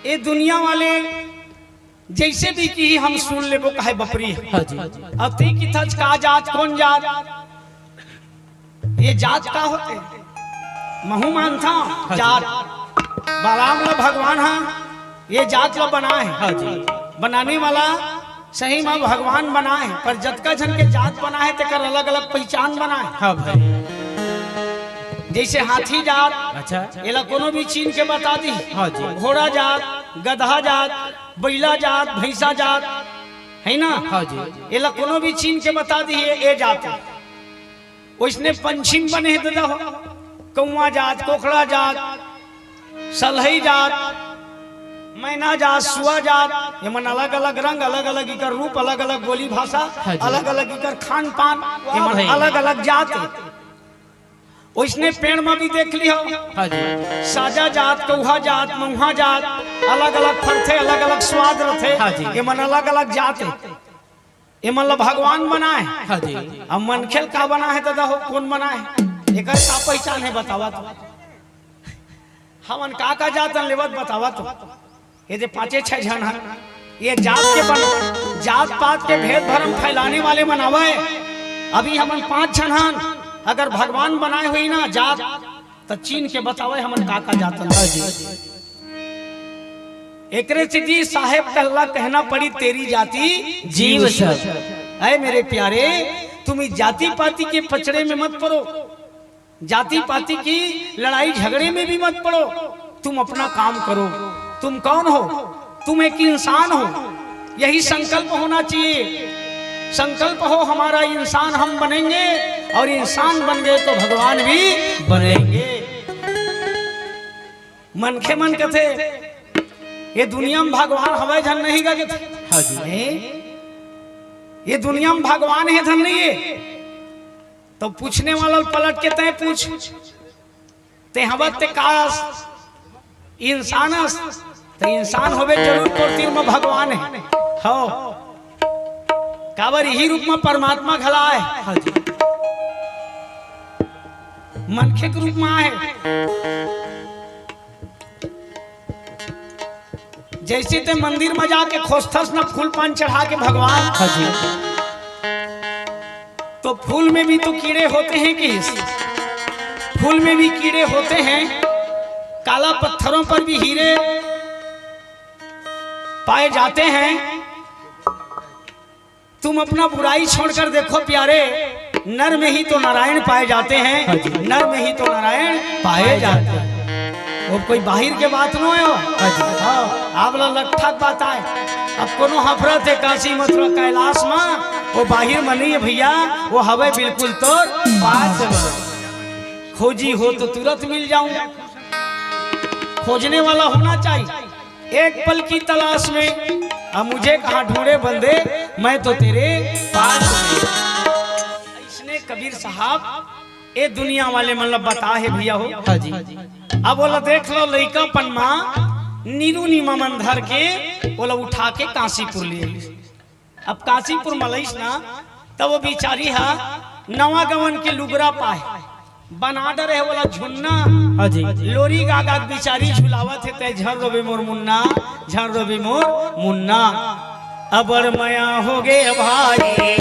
ये दुनिया वाले जैसे भी की हम सुन ले वो कहे बपरी है। हाँ जी अब ती की थच का जात कौन जात ये जात का होते महू मानता जात बाराम ला भगवान हा ये जात ला बना है। हाँ जी बनाने वाला सही में भगवान बना है पर जतका जन के जात बना है तेकर अलग अलग पहचान बना है। हाँ भाई जैसे हाथी जात अच्छा एला कोनो भी चीन के बता दी। हाँ जी घोड़ा जात गधा जात बैला जात भैंसा जात है ना। हाँ जी एला कोनो भी चीन के बता दी ये जात उसने पंछी बने दादा हो कौआ जात कोखड़ा जात सलहई जात मैना जात सुआ जात ये मन अलग अलग रंग अलग अलग इकर रूप अलग अलग बोली भाषा हाँ जी। अलग अलग इकर खान पान ये मन भाई। अलग अलग जात उसने पेड़ में भी देख लिया। हाँ जी साजा जात कौहा जात मऊहा जात अलग अलग फरथे अलग अलग स्वाद रथे। हाँ जी। ये मन अलग अलग जात है ये मतलब भगवान बना है। हाँ जी अब मनखेल का बना है दादा हो कौन बना है एक का पहचान है बतावा तो हमन का जात लेवत बतावा तो ये जो 5-6 जन है ये जात के बन जात पात के भेद भरम फैलाने वाले बनावा है। अभी हमन 5 जन हन अगर भगवान बनाए हुई ना जात तो चीन के बतावे हमन का जात हाँ जी एकरे से जी साहेब कहला कहना पड़ी तेरी जाति जीव सब अरे मेरे प्यारे तुम इस जाति पाति के पचड़े में मत पड़ो जाति पाति की लड़ाई झगड़े में भी मत पड़ो तुम अपना काम करो। तुम कौन हो तुम एक इंसान हो यही संकल्प होना चाहिए। संकल्प हो हमारा इंसान हम बनेंगे और इंसान बन गए तो भगवान भी बनेंगे। मनखे मन कथे ये दुनिया में भगवान हवाई धन नहीं गा के हाँ जी ये दुनिया में भगवान है धन नहीं है तो पूछने वाला पलट के तय पूछ ते हवत ते कास इंसान तो इंसान होवे जरूर तोर में भगवान है हो काबर यही रूप में परमात्मा खला है। हाँ जी मनखे के रूप में है जैसे ते मंदिर में जाके खोस्तस न फूल पान चढ़ा के भगवान। हाँ जी तो फूल में भी तो कीड़े होते हैं कि फूल में भी कीड़े होते हैं काला पत्थरों पर भी हीरे पाए जाते हैं। तुम अपना बुराई छोड़कर देखो प्यारे नर में ही तो नारायण पाए जाते हैं। नर में ही तो नारायण पाए जाते हैं वो कोई बाहर के बात न हो। आप लट्ठा बात आए अब कोनो हफरत है काशी मथुरा कैलाश में वो बाहर में नहीं है भैया वो हवे बिल्कुल तो पास खोजी हो तो तुरंत मिल जाऊं। खोजने वाला होना चाहिए एक पल की तलाश में अब मुझे कहाँ ढूंढे बंदे मैं तो तेरे पास। इसने कबीर साहब ए दुनिया वाले मतलब बता है भैया हो। हाँ जी। अब बोला देख लो लइका पनमा नीरू नीमा मन धर के बोला उठा के काशीपुर ले। अब काशीपुर मलईस ना तब वो बेचारी है नवा गवन के लुगरा पाए बना डर है बोला झुन्ना। हाँ जी। लोरी गागा बेचारी झुलावत है ते झर रोबे मोर मुन्ना झर रोबे मोर मुन्ना। अबर मया हो गे भाई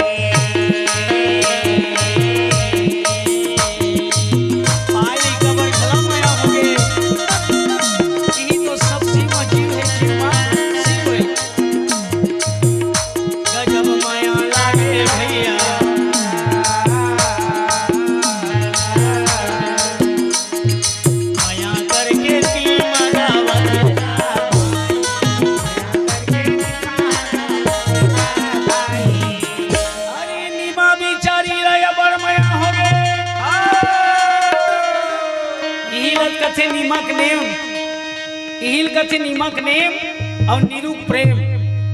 नीमक नेम और निरू प्रेम।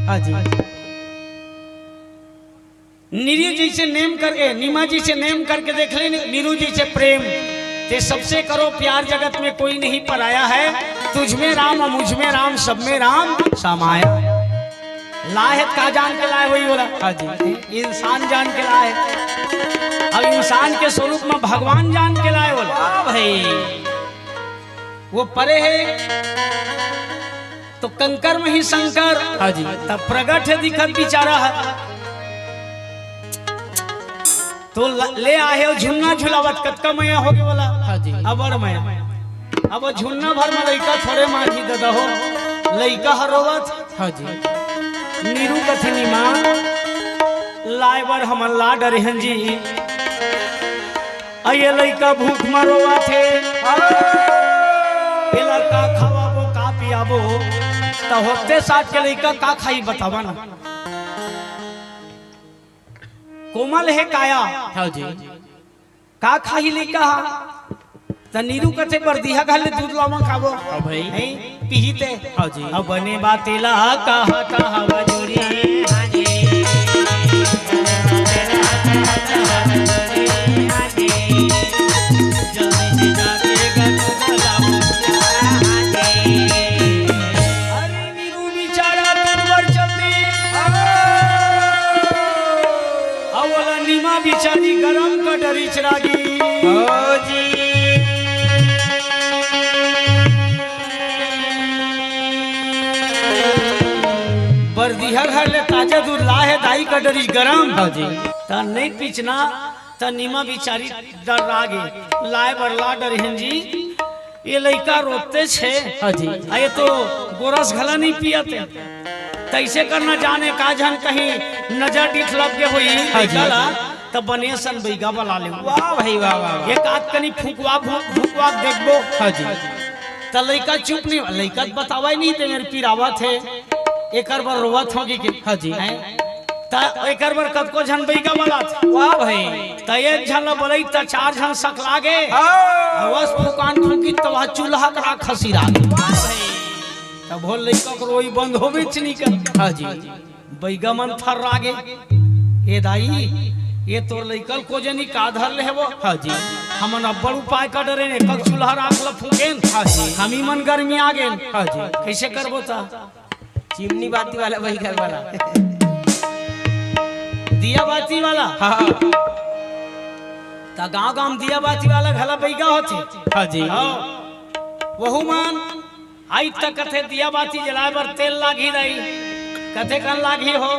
हाँ जी। निरू जी से नेम करके नीमा जी से नेम करके देख ले निरू जी से प्रेम ते सबसे करो प्यार जगत में कोई नहीं पराया है। तुझ में राम और मुझ में राम सब में राम समाया। लायत का जान के लाए वही बोला। हाँ जी। इंसान जान के लाए अब इंसान के स्वरूप में भगवान जान के लाए बोला। भाई वो परे है तो कंकर में ही शंकर। हाँ जी। तब प्रगट है दिखत बिचारा है तो ले आए झुन्ना झुलावत कतका मैया हो गया बोला। हाँ जी। अबर मैया अब झुन्ना भर में लइका थोड़े मांझी दादा हो लइका हरोवत। हाँ जी। नीरू कथनी मां लाइवर हमन ला डरे हन जी अये लइका भूख मरोवा थे का खावाबो का पियाबो तो होते साथ के लइका का खाई बतावा ना। कोमल है काया। हाँ जी। का खाई लइका त नीरू कथे बरदिया घाले दूध लावा खाबो। हाँ भाई पीते। हाँ जी। अब बने बातेला कहा कहा बजूरी। हाँ जी। बिचारी गरम का डरी चिरागी। जी। बरदिया घर ले ताजा दूध ला है दाई का डरी गरम। हाँ जी। ता नहीं पीछना ता नीमा बिचारी डर लागे लाए बरला डर जी ये लइका रोते छे। हाँ जी। ये तो गोरस घला नहीं पियते तैसे करना जाने का जन कहीं नजर डिठ लग के हुई। हाँ जी। तब बने सन बैगा बला ले। वाह भाई वाह वाह। एक आध कनी फुकवा फुकवा देखबो। हाँ जी। त लइका चुप नहीं लइका बतावा ही नहीं ते मेरे पीरावा थे एकर बर रोवत होगी के। हाँ जी। त एकर बर कद को झन बैगा बला थे। वाह भाई त एक झन बोलै त चार झन सक लागे बस फुकान फुकी त वह चूल्हा करा खसीरा। वाह भाई तब भोल लइका को रोई बंद होबे चनी कर। हाँ जी। बैगा मन थर लागे ए दाई ये तो लइकल को जनी का धर ले वो। हाँ जी। हमन अब्बड़ उपाय कर डरे ने कल चूल्हा राख ल फूकेन। हाँ जी। हमी मन गर्मी आ गेन। हाँ जी। कैसे करबो ता चिमनी बाती वाला वही घर वाला दिया बाती वाला। हाँ। ता गांव दिया बाती वाला घला बैगा होते। हाँ जी। वहु मान आई तक कथे दिया बाती जलाए बर तेल लागी रही कथे कन लागी हो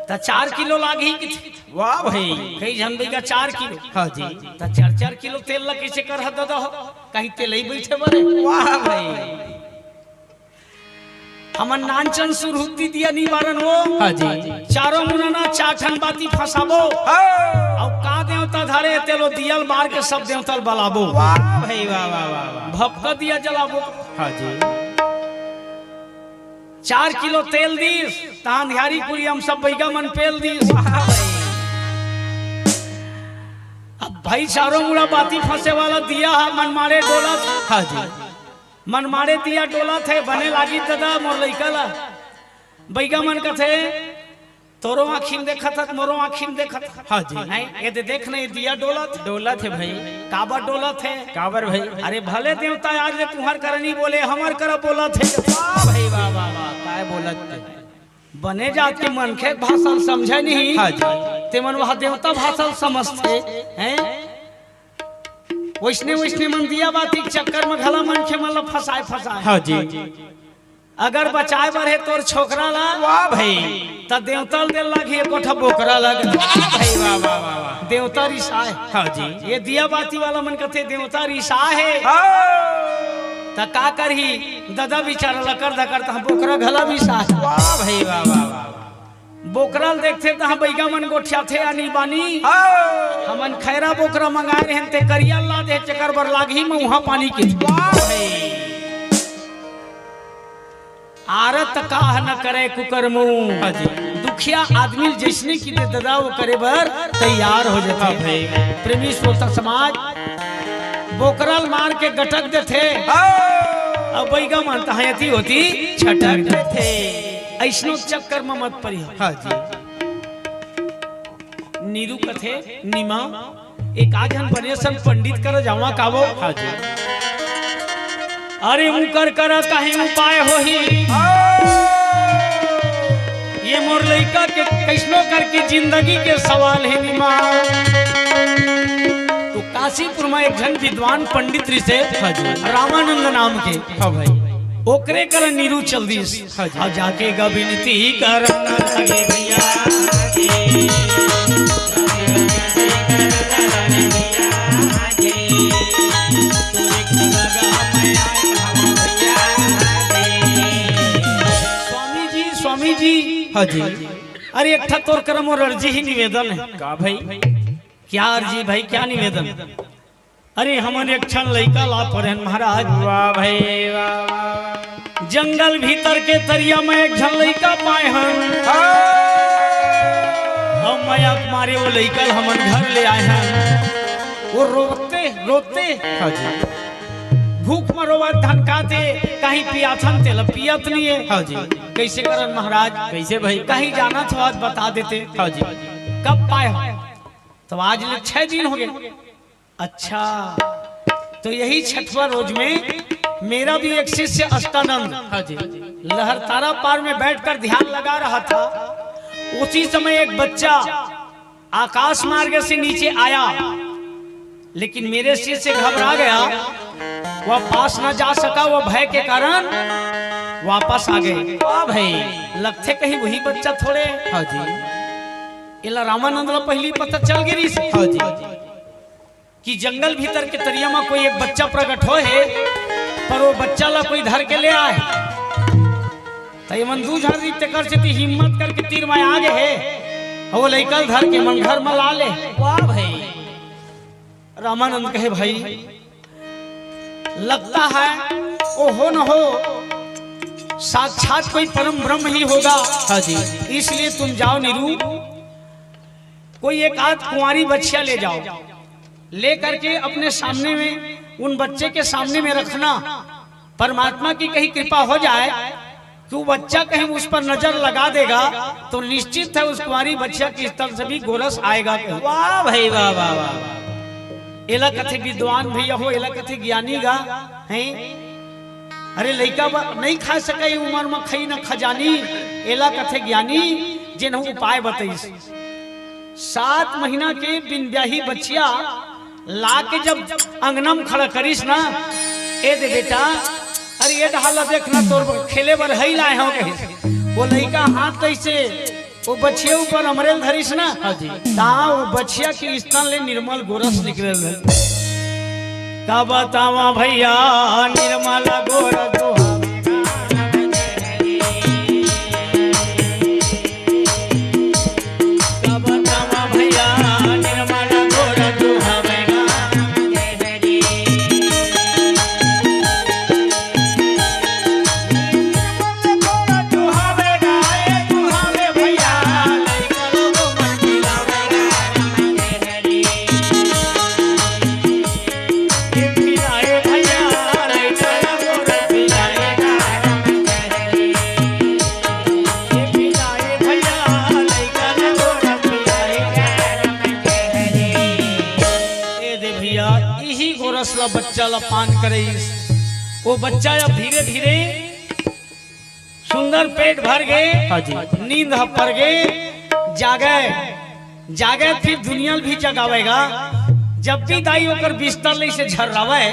त 4 किलो लागी। वाह भाई कई झंडे का 4 किलो। हाँ जी। त 4 किलो तेल ला कैसे कर दादा हो कहीं तेल ही बैठे बरे। वाह भाई हमन नानचन सुरहुती दिया नहीं बारन वो। हाँ जी। चारों मुनाना चाठन बाती फसाबो और का देवता धरे तेलो दियल बार के सब देवता बलाबो। वाह भाई वाह वाह वाह। भपका दिया जलाबो। हाँ जी। 4 किलो तेल दीस तान ध्यारी पूरी हम सब बैगा मन पेल दीस। अब भाई चारों मुड़ा बाती फंसे वाला दिया है मन मारे डोला। हाँ जी। मन मारे दिया डोला थे बने लागी दादा मोर लइका ला बैगा मन का थे तोरो आँखी में देखा था मोरो आँखी में देखा था। हाँ जी। नहीं ये दे देख नहीं दिया डोला थे। डोला थे भाई। काबर डोला थे। काबर भाई। अरे भले देवता आज ले तुम्हार करनी बोले हमार कर बोला थे। वाह भाई वाह वाह वाह काय बोलत थे। बने जात के मन के भाषा समझे नहीं। हाँ जी। ते मन वहाँ देवता भाषा समझते हैं। वैष्णे मन दिया बात चक्कर में घला मन के मतलब फसाए। हाँ जी। अगर बचाए बर है तोर छोकरा ला। वाह भाई। त देवता दे लागी एक कोठा बोकरा लग। भाई वाह वाह वाह वाह। देवता रिसा है। हाँ जी। ये दिया बाती वाला मन कहते देवता रिसा है। त का करही दादा बिचारा लकर धकर त बोकरा घला विसा है। वाह भाई वाह वाह वाह। बोकरा देखते त बैगा मन गोठिया थे अनिल बानी। हमन खैरा बोकरा मंगाए रहन ते करिया ला दे चकर बर लागी में वहां पानी के। वाह भाई। आरत काह न करे कुकर्मो। हाँ जी। दुखिया आदमी जैसने की दे दादा वो करे बर तैयार हो जाता भाई। प्रेमी श्रोता समाज बोकरल मार के गटक दे थे। अब बैगा मानता है यति होती छटक दे थे। ऐसनो चक्कर में मत पड़ी। हाँ जी। नीरू कथे निमा एक आजन बने सन पंडित कर जावा काबो। हाँ जी। अरे मुकर कर कहीं उपाय हो ही। ये मोर लड़का के कैसनो करके जिंदगी के सवाल है निमा। तो काशीपुर में एक जन विद्वान पंडित ऋषि रामानंद नाम के। हाँ भाई। ओकरे कर नीरू चल दी। हाँ जाके गविनती कर लगे भैया। स्वामी जी। हाँ जी। अरे एक था तोर करम और अर्जी ही निवेदन है। का भाई। क्या अर्जी भाई क्या निवेदन। अरे हमन एक क्षण लड़का ला पड़े महाराज। वाह भाई वाह। जंगल भीतर के तरिया में एक क्षण लड़का पाए हम माया मारे वो लड़का हमन घर ले आए हैं। वो रोते रोते। हाँ जी। भूख में रोवा धनकाते कहीं पियाथन तेल पियत नहीं है। हाँ जी। कैसे करन महाराज। कैसे भाई। कहीं जाना तो आज बता देते। हाँ जी। कब पाए हो तो आज ले 6 दिन हो गए। अच्छा तो यही छठवां रोज में मेरा भी एक शिष्य अष्टानंद। हाँ जी। लहर तारा पार में बैठकर ध्यान लगा रहा था। उसी समय एक बच्चा आकाश मार्ग से नीचे आया लेकिन मेरे सिर से घबरा गया। वह पास न जा सका। वह भय के कारण वापस आ गए। वाह भाई। लगते कहीं वही बच्चा थोड़े। हाँ जी। इला रामानंद ला पहली पता चल गई। हाँ जी। कि जंगल भीतर के तरिया में कोई एक बच्चा प्रकट हो है पर वो बच्चा ला कोई धर के ले आए। तो मन दू झाड़ी कर से हिम्मत करके तीर में आगे है। वो लड़का धर के मन घर में ला ले। वाह भाई। रामानंद कहे भाई लगता है वो हो न हो साक्षात कोई परम ब्रह्म ही होगा। हाँ जी। इसलिए तुम जाओ नीरू कोई एक आध कुंवारी बच्चिया ले जाओ। ले करके अपने सामने में उन बच्चे के सामने में रखना। परमात्मा की कहीं कृपा हो जाए कि वो बच्चा कहीं उस पर नजर लगा देगा तो निश्चित है उस कुंवारी बच्चिया की स्थल से भी गोरस आएगा। वाह भाई वाह वाह वाह। एला कथे विद्वान भैया हो एला कथे ज्ञानी गा हैं। अरे लड़का नहीं खा सके उम्र में खई न खजानी। एला कथे ज्ञानी जिन उपाय बताइस। 7 महीना के बिन ब्याही बच्चिया ला के जब अंगनम खड़ा करिस ना ए दे बेटा। अरे ये ढाला देखना तोर खेले बर हई लाए हो कहिस। वो लड़का हाथ कैसे वो बच्चिया ऊपर अमरेल धरिस ना। हाँ जी। वो बच्चिया के स्तन ले निर्मल गोरस निकल है। का बतावा भैया निर्मल गोरस भैया पूरा बच्चा ला पान करे। वो बच्चा अब धीरे धीरे सुंदर पेट भर गए, नींद पर गए, जागे फिर दुनिया भी जगावेगा। जब भी दाई ओकर बिस्तर ले से झर्रावे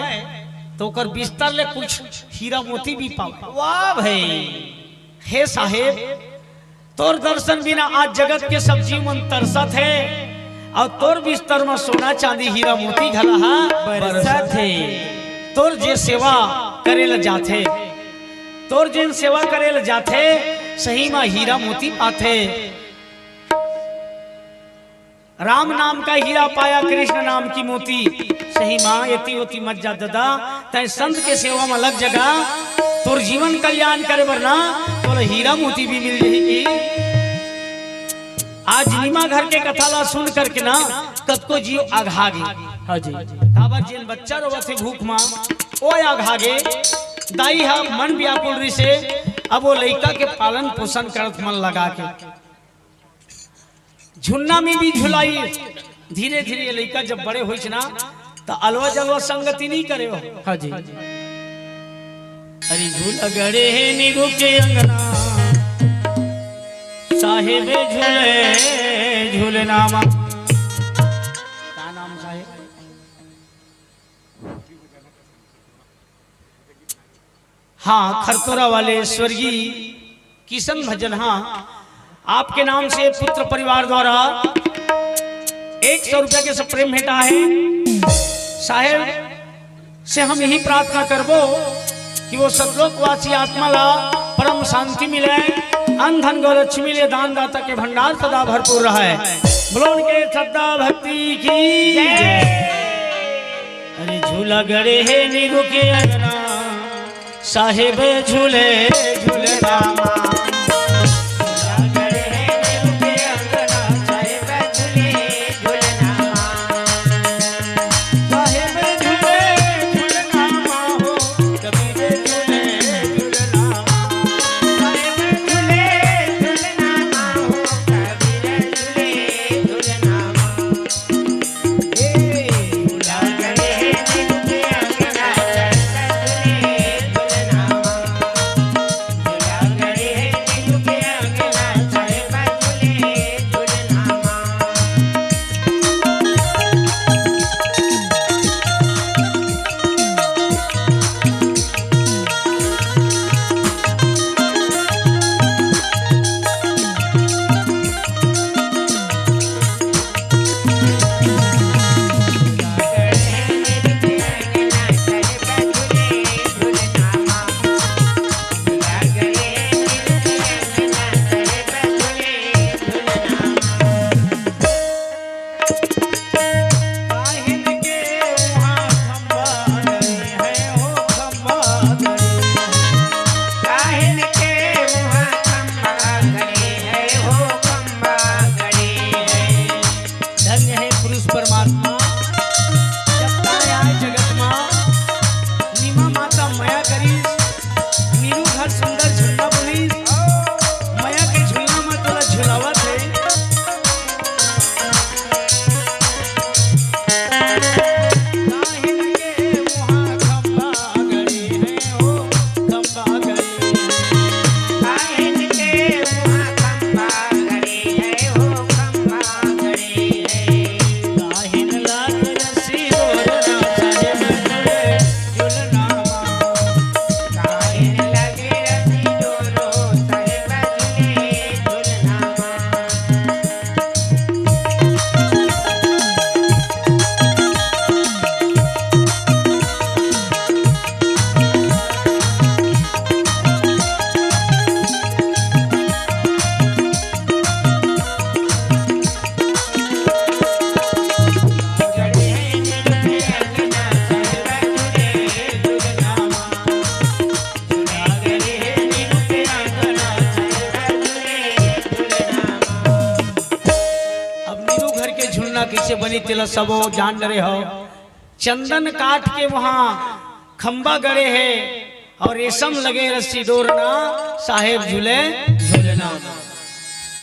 तो ओकर बिस्तर ले कुछ हीरा मोती भी पावे। वाह भाई, हे साहेब, तोर दर्शन बिना आज जगत के सब जीवन तरसत है, और तोर बिस्तर में सोना चांदी हीरा मोती घला बरसत है। तोर जे सेवा करेल जाथे, तोर जिन सेवा करेल जाथे, सही में हीरा मोती पाथे। राम नाम का हीरा पाया, कृष्ण नाम की मोती, सही माँ यति होती मत जा दादा। तय संत के सेवा में लग जगा, तोर जीवन कल्याण करे वरना तो हीरा मोती भी मिल जाएगी। आज नीमा घर के कथा ला सुन करके ना कतको जीव आघागे। ताबर जिन बच्चा रोवत है भूख मां ओ आघागे, दाई हा मन व्याकुल रही से अब वो लड़का के पालन पोषण करत मन लगा के झुन्ना में भी झुलाई। धीरे धीरे लड़का जब बड़े हो ना तो अलवा जलवा संगति नहीं करे हो। अरे झूला गड़े है नीरू के अंगना, साहेब झूले झूले नामा। क्या नाम साहेब? हाँ, खरतोरा वाले स्वर्गीय किशन भजन। हाँ, आपके नाम से पुत्र परिवार द्वारा 100 रुपया के सब प्रेम भेटा है। साहेब से हम यही प्रार्थना करबो कि वो सतलोकवासी आत्मा ला परम शांति मिले, अन्न धन गौ लक्ष्मी मिले, दान दाता के भंडार सदा भरपूर रहे। बोलो उनके श्रद्धा भक्ति की जय। अरे झूला गड़े है नीरू के अंगना, साहेब झूले झूले रामा। कैसे बनी तिला सबो जान रहे हो। चंदन काट के वहाँ खंबा गड़े है और रेशम लगे रस्सी डोरना, साहेब झूले झूलना।